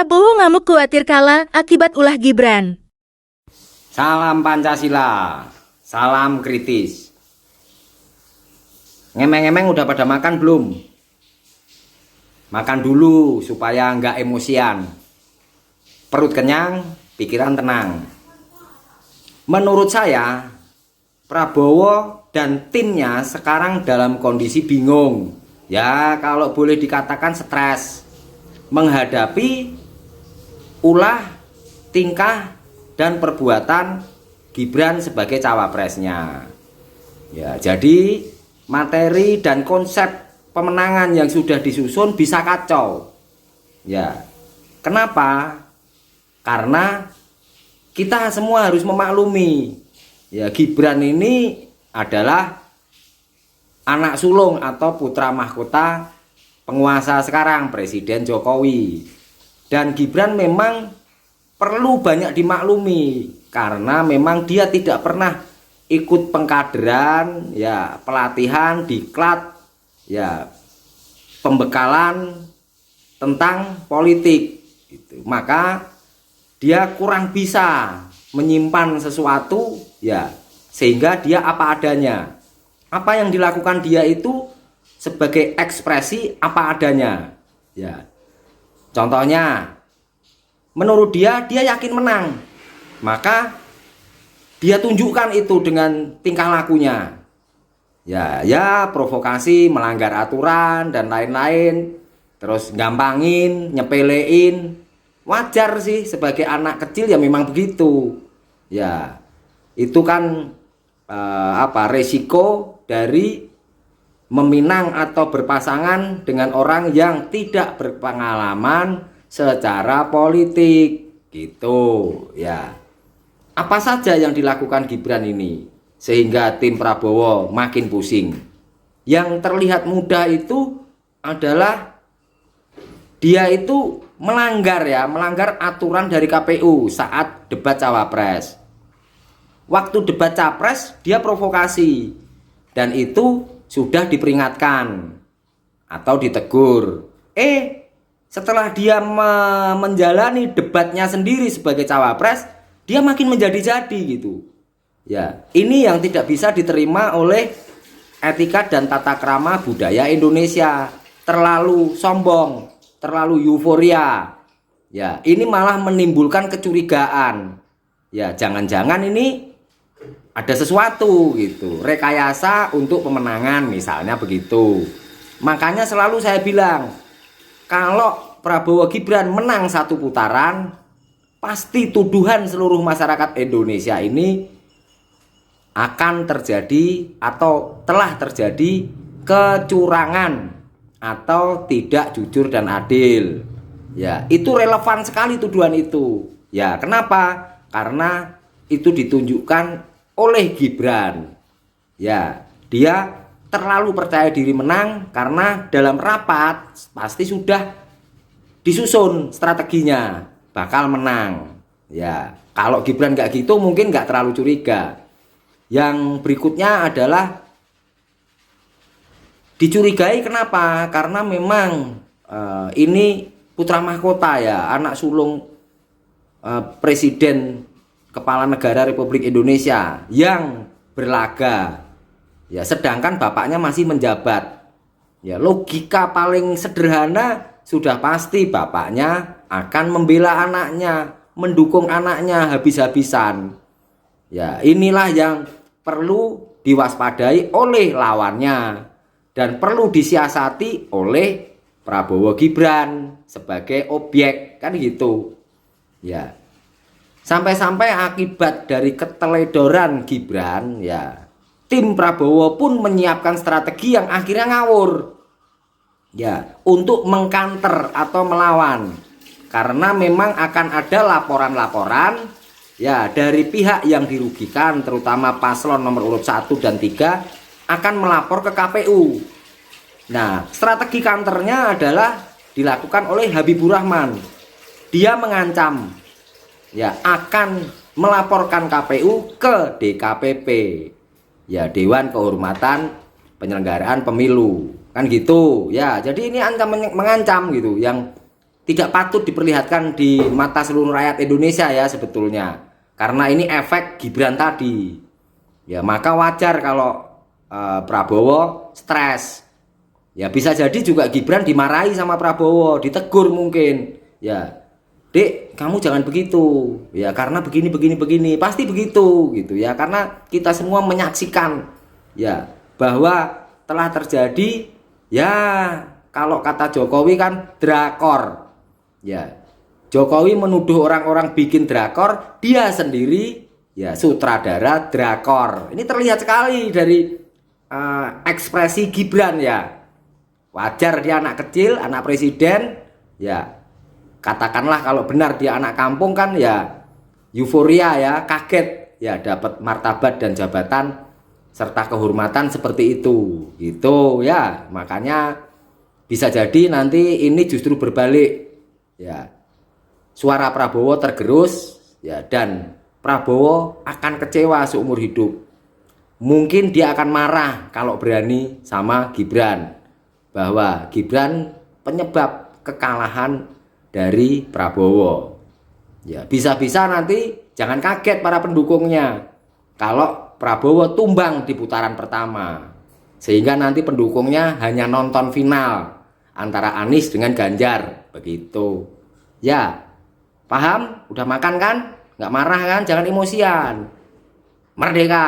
Prabowo ngamuk khawatir kalah akibat ulah Gibran. Salam Pancasila, salam kritis. Ngemeng-ngemeng udah pada makan belum? Makan dulu supaya nggak emosian. Perut kenyang, pikiran tenang. Menurut saya, Prabowo dan timnya sekarang dalam kondisi bingung. Ya, kalau boleh dikatakan stres menghadapi ulah, tingkah, dan perbuatan Gibran sebagai cawapresnya. Ya, jadi materi dan konsep pemenangan yang sudah disusun bisa kacau. Ya, kenapa? Karena kita semua harus memaklumi, ya, Gibran ini adalah anak sulung atau putra mahkota penguasa sekarang, Presiden Jokowi. Dan Gibran memang perlu banyak dimaklumi karena memang dia tidak pernah ikut pengkaderan, ya, pelatihan, diklat, ya, pembekalan tentang politik gitu. Maka dia kurang bisa menyimpan sesuatu, ya, sehingga dia apa adanya. Apa yang dilakukan dia itu sebagai ekspresi apa adanya, ya. Contohnya, menurut dia yakin menang, maka dia tunjukkan itu dengan tingkah lakunya. Ya, provokasi, melanggar aturan dan lain-lain, terus gampangin, nyepelein. Wajar sih sebagai anak kecil, ya memang begitu. Ya, itu kan resiko dari meminang atau berpasangan dengan orang yang tidak berpengalaman secara politik gitu, ya. Apa saja yang dilakukan Gibran ini sehingga tim Prabowo makin pusing? Yang terlihat mudah itu adalah dia itu melanggar aturan dari KPU saat debat cawapres. Waktu debat capres dia provokasi dan itu sudah diperingatkan atau ditegur. Setelah dia menjalani debatnya sendiri sebagai cawapres, dia makin menjadi-jadi gitu. Ya, ini yang tidak bisa diterima oleh etika dan tata krama budaya Indonesia. Terlalu sombong, terlalu euforia. Ya, ini malah menimbulkan kecurigaan. Ya, jangan-jangan ini ada sesuatu gitu, rekayasa untuk pemenangan misalnya begitu. Makanya selalu saya bilang, kalau Prabowo Gibran menang satu putaran, pasti tuduhan seluruh masyarakat Indonesia ini akan terjadi atau telah terjadi kecurangan atau tidak jujur dan adil. Ya, itu relevan sekali tuduhan itu. Ya, kenapa? Karena itu ditunjukkan oleh Gibran. Ya, dia terlalu percaya diri menang karena dalam rapat pasti sudah disusun strateginya bakal menang. Ya, kalau Gibran nggak gitu mungkin nggak terlalu curiga. Yang berikutnya adalah dicurigai kenapa? Karena memang ini putra mahkota, ya, anak sulung Presiden Kepala Negara Republik Indonesia yang berlaga. Ya, sedangkan bapaknya masih menjabat. Ya, logika paling sederhana sudah pasti bapaknya akan membela anaknya, mendukung anaknya habis-habisan. Ya, inilah yang perlu diwaspadai oleh lawannya dan perlu disiasati oleh Prabowo Gibran sebagai objek, kan gitu. Ya. Sampai-sampai akibat dari keteledoran Gibran, ya, tim Prabowo pun menyiapkan strategi yang akhirnya ngawur, ya, untuk mengkanter atau melawan. Karena memang akan ada laporan-laporan, ya, dari pihak yang dirugikan, terutama paslon nomor urut 1 dan 3 akan melapor ke KPU. Nah, strategi kanternya adalah dilakukan oleh Habibur Rahman. Dia mengancam, ya, akan melaporkan KPU ke DKPP, ya, Dewan Kehormatan Penyelenggaraan Pemilu, kan gitu. Ya, jadi ini mengancam gitu, yang tidak patut diperlihatkan di mata seluruh rakyat Indonesia ya sebetulnya. Karena ini efek Gibran tadi. Ya, maka wajar kalau Prabowo stres. Ya, bisa jadi juga Gibran dimarahi sama Prabowo, ditegur mungkin. Ya, Dek, kamu jangan begitu. Ya, karena begini. Pasti begitu gitu ya. Karena kita semua menyaksikan ya bahwa telah terjadi ya kalau kata Jokowi kan drakor. Ya, Jokowi menuduh orang-orang bikin drakor, dia sendiri ya sutradara drakor. Ini terlihat sekali dari ekspresi Gibran ya. Wajar dia anak kecil, anak presiden, ya katakanlah kalau benar dia anak kampung kan ya euforia ya, kaget ya dapat martabat dan jabatan serta kehormatan seperti itu. Gitu ya. Makanya bisa jadi nanti ini justru berbalik. Ya, suara Prabowo tergerus ya, dan Prabowo akan kecewa seumur hidup. Mungkin dia akan marah kalau berani sama Gibran, bahwa Gibran penyebab kekalahan dari Prabowo. Ya, bisa-bisa nanti jangan kaget para pendukungnya kalau Prabowo tumbang di putaran pertama, sehingga nanti pendukungnya hanya nonton final antara Anies dengan Ganjar, begitu. Ya, paham? Udah makan kan? Nggak marah kan? Jangan emosian. Merdeka!